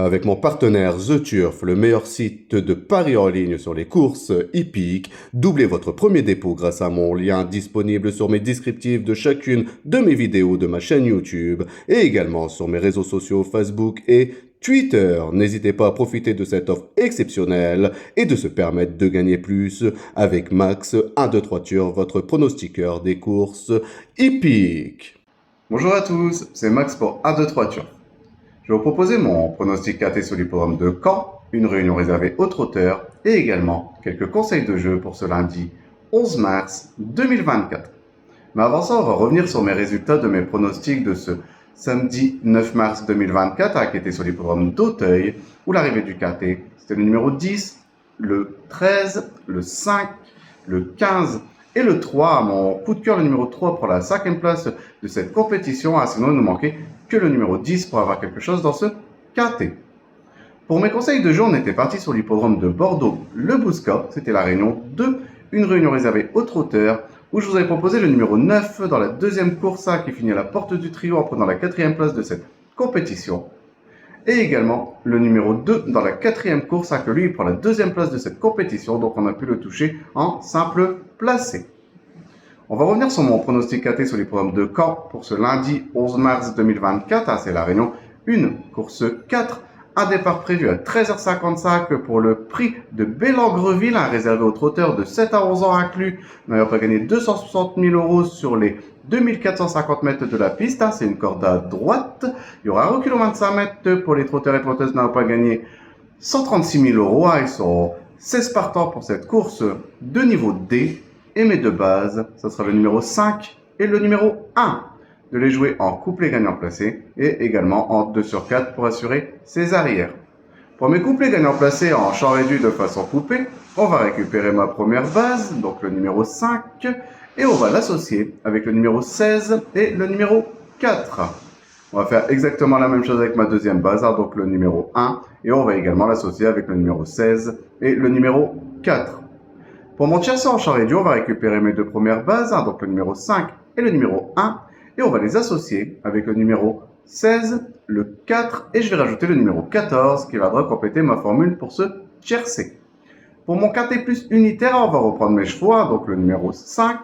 Avec mon partenaire The Turf, le meilleur site de paris en ligne sur les courses hippiques, doublez votre premier dépôt grâce à mon lien disponible sur mes descriptifs de chacune de mes vidéos de ma chaîne YouTube et également sur mes réseaux sociaux Facebook et Twitter. N'hésitez pas à profiter de cette offre exceptionnelle et de se permettre de gagner plus avec Max 123 Turf, votre pronostiqueur des courses hippiques. Bonjour à tous, c'est Max pour 123 Turf. Je vais vous proposer mon pronostic KT sur l'hippodrome de Caen, une réunion réservée aux trotteurs et également quelques conseils de jeu pour ce lundi 11 mars 2024. Mais avant ça, on va revenir sur mes résultats de mes pronostics de ce samedi 9 mars 2024 qui était sur l'hippodrome d'Auteuil où l'arrivée du KT c'était le numéro 10, le 13, le 5, le 15 et le 3, mon coup de cœur, le numéro 3 pour la 5e place de cette compétition. Sinon, il nous manquait que le numéro 10 pour avoir quelque chose dans ce KT. Pour mes conseils de jeu, on était parti sur l'hippodrome de Bordeaux, le Bouscat. C'était la réunion 2, une réunion réservée aux trotteurs, où je vous avais proposé le numéro 9 dans la deuxième course qui finit à la porte du trio en prenant la 4e place de cette compétition. Et également le numéro 2 dans la 4e course que lui prend la 2e place de cette compétition, donc on a pu le toucher en simple placé. On va revenir sur mon pronostic KT sur l'hippodrome de Caen pour ce lundi 11 mars 2024, c'est la réunion 1, course 4, un départ prévu à 13h55 pour le prix de Bellangreville, réservé aux trotteurs de 7 à 11 ans inclus, n'ayant pas gagné 260 000 € sur les 2450 mètres de la piste, c'est une corde à droite. Il y aura un recul aux 25 mètres pour les trotteurs et trotteuses n'ayant pas gagné 136 000 €. Ils sont 16 partants pour cette course de niveau D. Et mes deux bases, ce sera le numéro 5 et le numéro 1. De les jouer en couplet gagnant placé et également en 2 sur 4 pour assurer ses arrières. Pour mes couplets gagnants placés en champ réduit de façon coupée, on va récupérer ma première base, donc le numéro 5, et on va l'associer avec le numéro 16 et le numéro 4. On va faire exactement la même chose avec ma deuxième base, donc le numéro 1, et on va également l'associer avec le numéro 16 et le numéro 4. Pour mon tiercé en champ réduit, on va récupérer mes deux premières bases, donc le numéro 5 et le numéro 1, et on va les associer avec le numéro 16, le 4, et je vais rajouter le numéro 14 qui viendra compléter ma formule pour ce tiercé. Pour mon KT plus unitaire, on va reprendre mes chevaux, donc le numéro 5,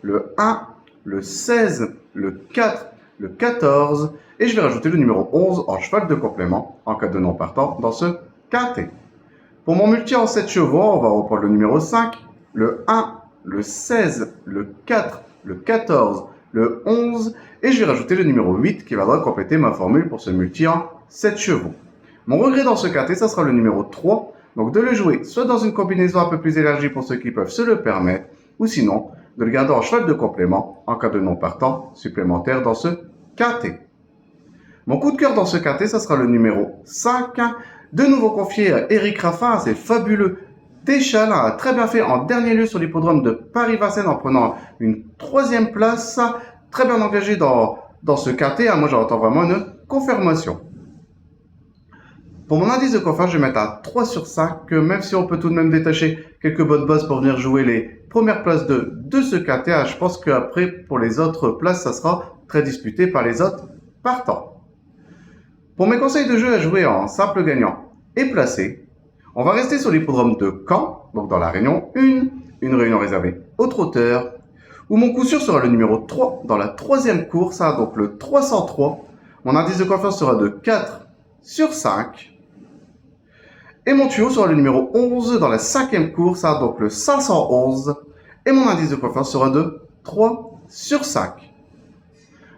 le 1, le 16, le 4, le 14, et je vais rajouter le numéro 11 en cheval de complément en cas de non partant dans ce KT. Pour mon multi en 7 chevaux, on va reprendre le numéro 5, le 1, le 16, le 4, le 14, le 11, et je vais rajouter le numéro 8 qui viendra compléter ma formule pour ce multi en 7 chevaux. Mon regret dans ce KT, ça sera le numéro 3, donc de le jouer soit dans une combinaison un peu plus élargie pour ceux qui peuvent se le permettre, ou sinon de le garder en cheval de complément en cas de non partant supplémentaire dans ce KT. Mon coup de cœur dans ce KT, ça sera le numéro 5, de nouveau confié à Eric Raffin, c'est fabuleux. Téchal a très bien fait en dernier lieu sur l'hippodrome de Paris-Vincennes en prenant une 3e place. Très bien engagé dans ce KT. Moi, j'entends vraiment une confirmation. Pour mon indice de confort, je vais mettre à 3 sur 5, même si on peut tout de même détacher quelques bonnes bases pour venir jouer les premières places de ce KT. Je pense qu'après, pour les autres places, ça sera très disputé par les autres partants. Pour mes conseils de jeu à jouer en simple gagnant et placé, on va rester sur l'hippodrome de Caen, donc dans la réunion 1, une réunion réservée aux trotteurs, où mon coup sûr sera le numéro 3 dans la 3e course, donc le 303. Mon indice de confiance sera de 4 sur 5. Et mon tuyau sera le numéro 11 dans la 5e course, donc le 511. Et mon indice de confiance sera de 3 sur 5.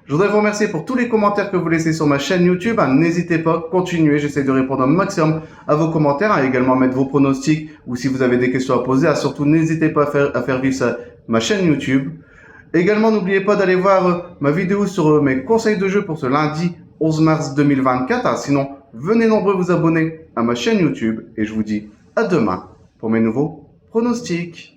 Je voudrais vous remercier pour tous les commentaires que vous laissez sur ma chaîne YouTube. N'hésitez pas, continuez, j'essaie de répondre au maximum à vos commentaires, également mettre vos pronostics ou si vous avez des questions à poser. Surtout, n'hésitez pas à faire vivre ma chaîne YouTube. Également, n'oubliez pas d'aller voir ma vidéo sur mes conseils de jeu pour ce lundi 11 mars 2024. Sinon, venez nombreux vous abonner à ma chaîne YouTube et je vous dis à demain pour mes nouveaux pronostics.